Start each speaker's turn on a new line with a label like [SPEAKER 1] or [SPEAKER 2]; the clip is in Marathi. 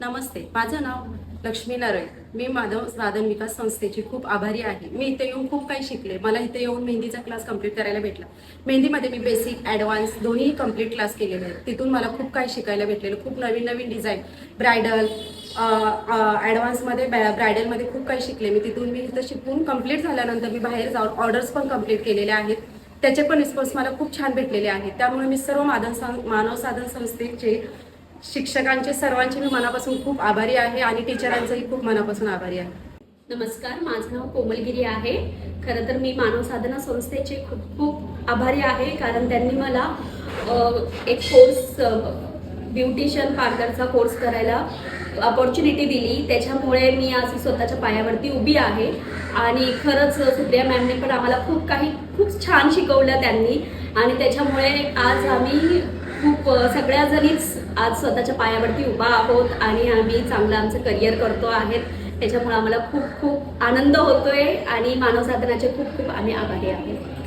[SPEAKER 1] नमस्ते, माझं नाव लक्ष्मी नारळ. मी माधव साधन विकास संस्थेची खूप आभारी आहे. मी इथे येऊन खूप काही शिकले. मला इथे येऊन मेहंदीचा क्लास कंप्लीट करायला भेटला. मेहंदीमध्ये मी बेसिक, ॲडव्हान्स दोन्ही कंप्लीट क्लास केलेले आहेत. तिथून मला खूप काही शिकायला भेटलेलं. खूप नवीन नवीन डिझाईन, ब्रायडल, ॲडव्हान्समध्ये ब्रायडलमध्ये खूप काही शिकले. मी इथं शिकून कंप्लीट झाल्यानंतर मी बाहेर जाऊन ऑर्डर्स पण कंप्लीट केलेल्या आहेत. त्याचे पण रिस्पॉन्स मला खूप छान भेटलेले आहेत. त्यामुळे मी सर्व मानव साधन संस्थेचे शिक्षकांचे सर्वांचे मी मनापासून खूप आभारी आहे आणि टीचरांचंही खूप मनापासून आभारी आहे.
[SPEAKER 2] नमस्कार, माझं नाव कोमलगिरी आहे. खरं तर मी मानव साधना संस्थेचे खूप खूप आभारी आहे, कारण त्यांनी मला एक कोर्स, ब्युटिशियन पार्लरचा कोर्स करायला अपॉर्च्युनिटी दिली. त्याच्यामुळे मी आज स्वतःच्या पायावरती उभी आहे. आणि खरंच सुप्रिया मॅमने पण आम्हाला खूप छान शिकवलं त्यांनी, आणि त्याच्यामुळे आज आम्ही सगळ्या जणीच आज स्वतःच्या पायावरती उभा आहोत आणि आम्ही चांगलं आमचं करिअर करतो आहेत. त्याच्यामुळे आम्हाला खूप आनंद होतोय आणि मानव साधनाचे खूप आम्ही आभारी आहोत.